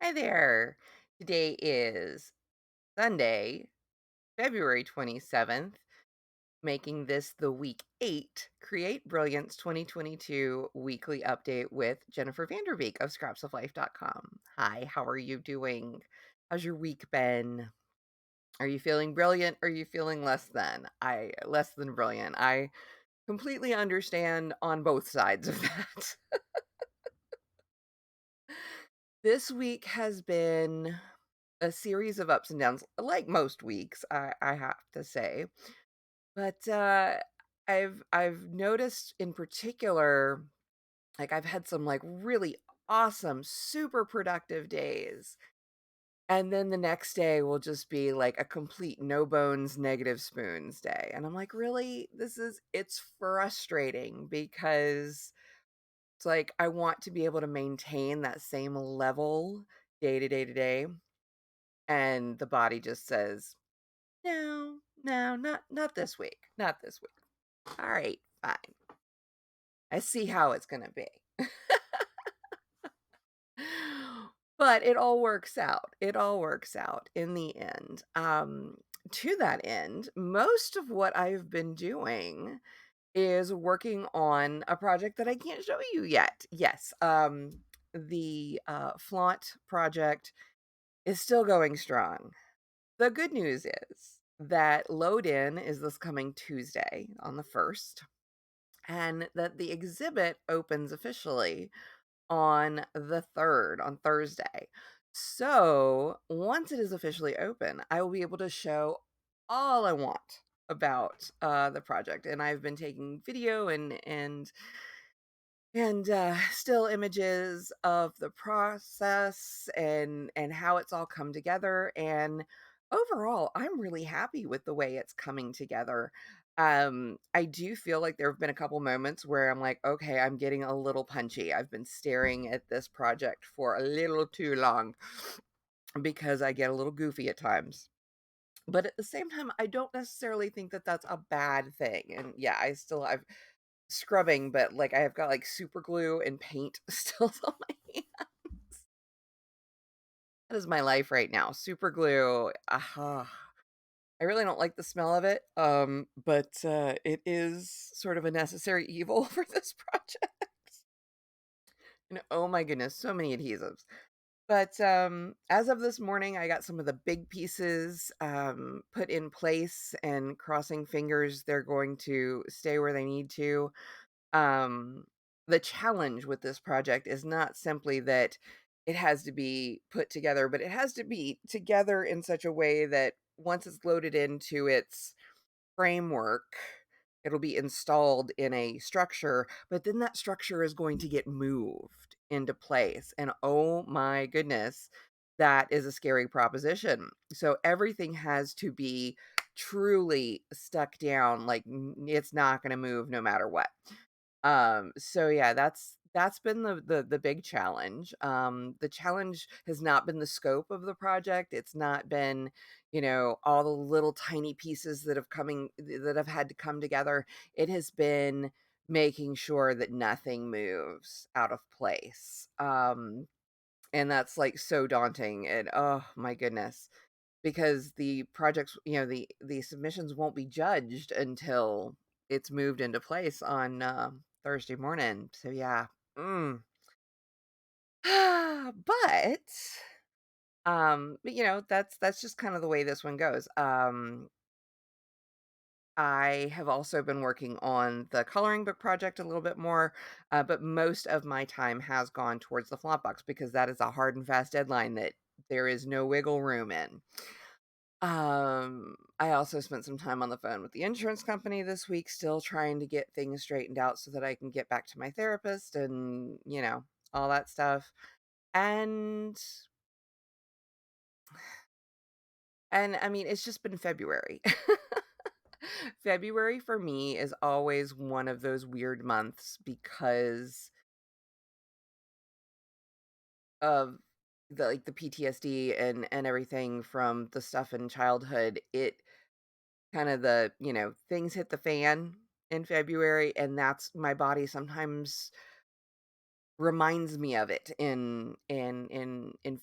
Hi there. Today is Sunday, February 27th, making this the week 8 Create Brilliance 2022 weekly update with Jennifer Vanderbeek of scrapsoflife.com. Hi, how are you doing? How's your week been? Are you feeling brilliant? Or are you feeling less than brilliant? I completely understand on both sides of that. This week has been a series of ups and downs, like most weeks, I have to say. But, I've noticed in particular, like, I've had some, like, really awesome, super productive days, and then the next day will just be, like, a complete no bones, negative spoons day, and I'm like, "Really? It's frustrating because it's like I want to be able to maintain that same level day to day to day, and the body just says, "No, no, not this week, not this week." Alright, fine. I see how it's gonna be. But it all works out. It all works out in the end. To that end, most of what I've been doing is working on a project that I can't show you yet. Yes, the, flaunt project is still going strong. The good news is that load in is this coming Tuesday on the 1st, and that the exhibit opens officially on the 3rd, on Thursday. So, once it is officially open, I will be able to show all I want about, the project, and I've been taking video and still images of the process and how it's all come together, and overall, I'm really happy with the way it's coming together. I do feel like there have been a couple moments where I'm like, "Okay, I'm getting a little punchy. I've been staring at this project for a little too long," because I get a little goofy at times. But at the same time, I don't necessarily think that that's a bad thing, and yeah, I've scrubbing, but, like, I have got, like, super glue and paint still on my hand. That is my life right now, super glue, I really don't like the smell of it, but, it is sort of a necessary evil for this project. And, oh my goodness, so many adhesives. But, as of this morning, I got some of the big pieces, put in place, and crossing fingers they're going to stay where they need to. Um, the challenge with this project is not simply that it has to be put together, but it has to be together in such a way that once it's loaded into its framework, it'll be installed in a structure, but then that structure is going to get moved into place. And oh my goodness, that is a scary proposition. So everything has to be truly stuck down, like it's not going to move no matter what. So yeah, that's been the big challenge. The challenge has not been the scope of the project. It's not been, all the little tiny pieces that have had to come together. It has been making sure that nothing moves out of place. And that's like so daunting. And oh my goodness, because the projects, the submissions won't be judged until it's moved into place on, Thursday morning, so yeah. Mm. But, that's just kinda the way this one goes. I have also been working on the coloring book project a little bit more, but most of my time has gone towards the flop box because that is a hard and fast deadline that there is no wiggle room in. I also spent some time on the phone with the insurance company this week, still trying to get things straightened out so that I can get back to my therapist and, all that stuff. And and I mean, it's just been February. February for me is always one of those weird months because of the PTSD and everything from the stuff in childhood. It kind of things hit the fan in February, and that's my body sometimes reminds me of it in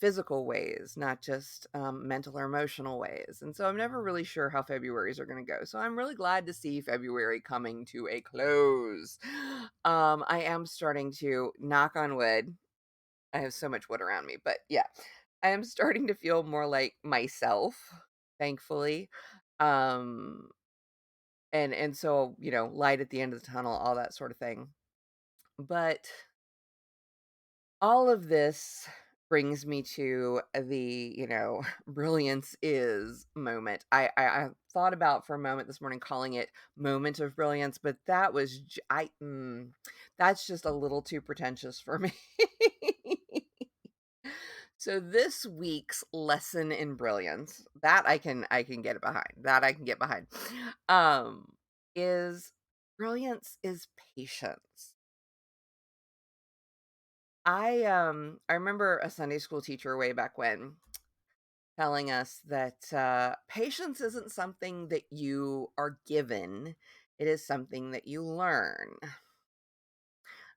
physical ways, not just mental or emotional ways. And so I'm never really sure how Februarys are going to go. So I'm really glad to see February coming to a close. I am starting to knock on wood. I have so much wood around me, but yeah, I am starting to feel more like myself, thankfully. Um, and so, light at the end of the tunnel, all that sort of thing. But all of this brings me to the, brilliance is moment. I thought about for a moment this morning calling it moment of brilliance, but that's just a little too pretentious for me. So this week's lesson in brilliance, that I can get behind. That I can get behind. Um is brilliance is patience. I remember a Sunday school teacher way back when telling us that patience isn't something that you are given, it is something that you learn.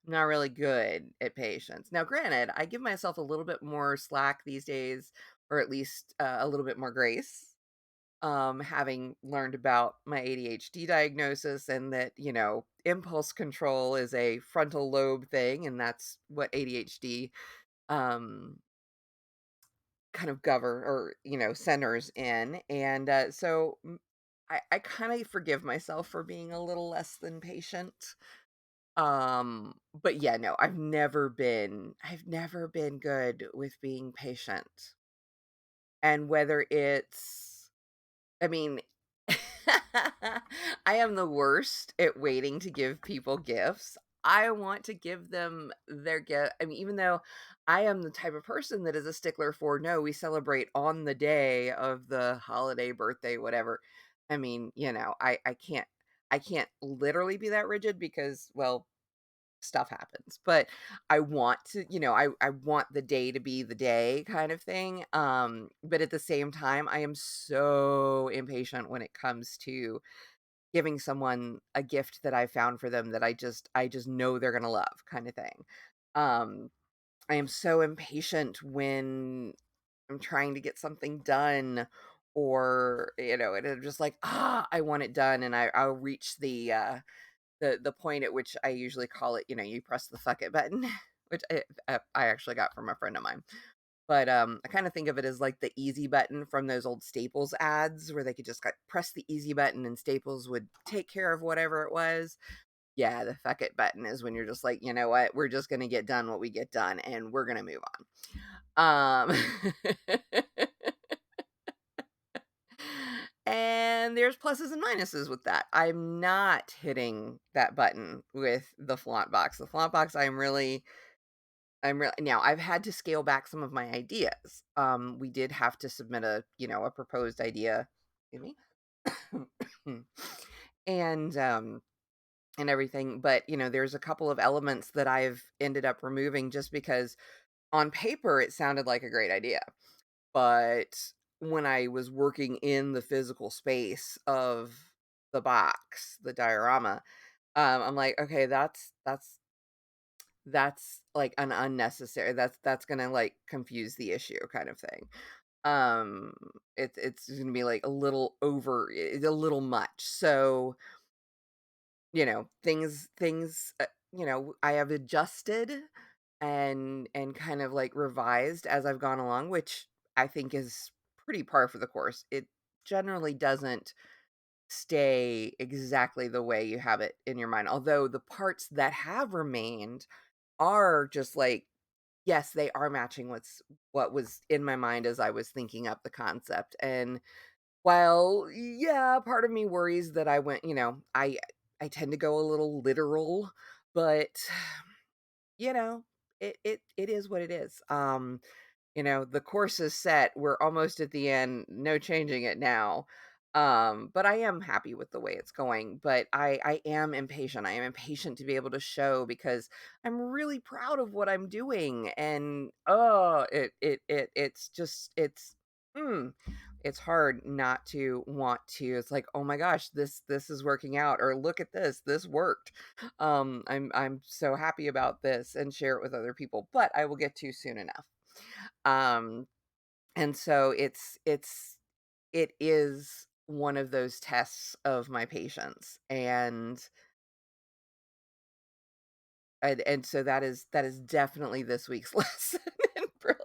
I'm not really good at patience. Now, granted, I give myself a little bit more slack these days, or at least a little bit more grace, having learned about my ADHD diagnosis and that, impulse control is a frontal lobe thing, and that's what ADHD um kind of govern or centers in. And I kind of forgive myself for being a little less than patient. But yeah, no, I've never been good with being patient. And whether it's I mean, I am the worst at waiting to give people gifts. I want to give them their gift. I mean, even though I am the type of person that is a stickler for no, we celebrate on the day of the holiday, birthday, whatever. I mean, I can't literally be that rigid because, well, stuff happens. But I want to, I want the day to be the day kind of thing. But at the same time, I am so impatient when it comes to giving someone a gift that I found for them that I just know they're gonna love kind of thing. Um, I am so impatient when I'm trying to get something done, or and I'm just like, I want it done, and I'll reach the point at which I usually call it, you press the fuck it button, which I actually got from a friend of mine. But I kind of think of it as like the easy button from those old Staples ads where they could just press the easy button and Staples would take care of whatever it was. Yeah, the fuck it button is when you're just like, you know what, we're just gonna get done what we get done and we're gonna move on. And there's pluses and minuses with that. I'm not hitting that button with the flaunt box. The flaunt box, I'm really now I've had to scale back some of my ideas. We did have to submit a proposed idea, excuse me, and everything. But there's a couple of elements that I've ended up removing just because on paper it sounded like a great idea. But when I was working in the physical space of the box, the diorama, I'm like, okay, that's like an unnecessary. That's gonna like confuse the issue, kind of thing. Um, it's gonna be like a little over, a little much. So things I have adjusted and kind of like revised as I've gone along, which I think is pretty par for the course. It generally doesn't stay exactly the way you have it in your mind, although the parts that have remained are just like, yes, they are matching what was in my mind as I was thinking up the concept. And while, yeah, part of me worries that I tend to go a little literal, but you know, it is what it is. The course is set. We're almost at the end. No changing it now. But I am happy with the way it's going. But I am impatient. I am impatient to be able to show because I'm really proud of what I'm doing. And oh, it's just mm. it's hard not to want to, it's like, "Oh my gosh, this is working out," or "Look at this worked." I'm so happy about this, and share it with other people, but I will get to soon enough. Um, and so it is one of those tests of my patience, and so that is definitely this week's lesson in Brilliance.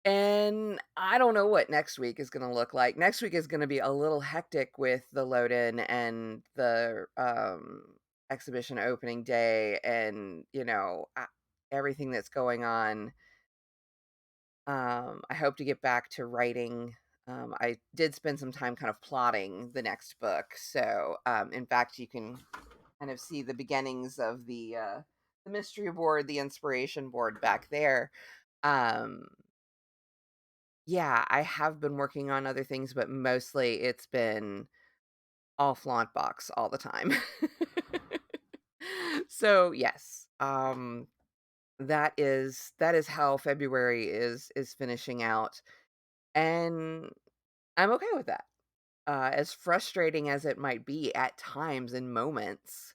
And I don't know what next week is gonna look like. Next week is gonna be a little hectic with the load in and the, exhibition opening day and, everything that's going on. I hope to get back to writing. I did spend some time kind of plotting the next book. So, in fact, you can kind of see the beginnings of the mystery board, the inspiration board back there. Um, yeah, I have been working on other things, but mostly it's been all flaunt box all the time. So yes, that is how February is finishing out, and I'm okay with that. As frustrating as it might be at times and moments,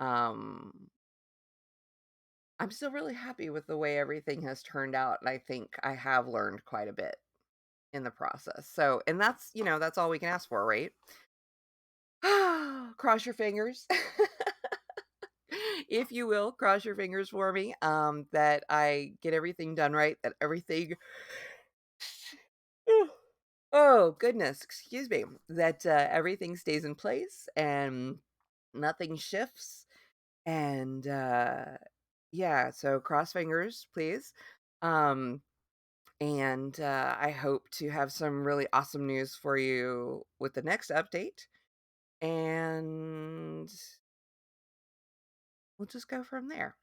um, I'm still really happy with the way everything has turned out, and I think I have learned quite a bit in the process. So, and that's all we can ask for, right? Cross your fingers. If you will, cross your fingers for me, that I get everything done right, that everything oh, goodness, excuse me, that, everything stays in place and nothing shifts, and, yeah, so cross fingers, please. Um, and, I hope to have some really awesome news for you with the next update, and we'll just go from there.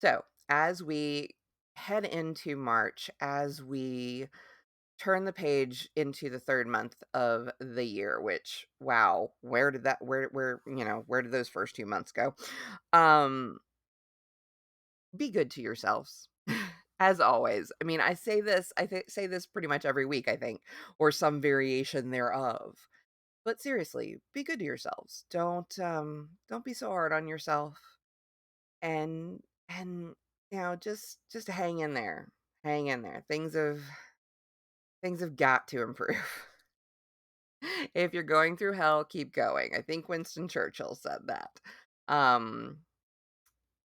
So, as we head into March, as we turn the page into the 3rd month of the year, which, wow, where did those first 2 months go? Um, be good to yourselves. As always. I mean, I say this pretty much every week, I think, or some variation thereof. But seriously, be good to yourselves. Don't be so hard on yourself, and and just hang in there. Hang in there. Things have got to improve. If you're going through hell, keep going. I think Winston Churchill said that. Um,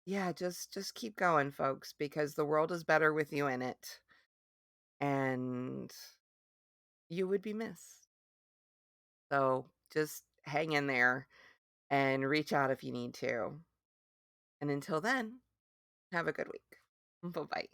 yeah, just keep going, folks, because the world is better with you in it, and you would be missed. So just hang in there and reach out if you need to. And until then, have a good week. Bye bye.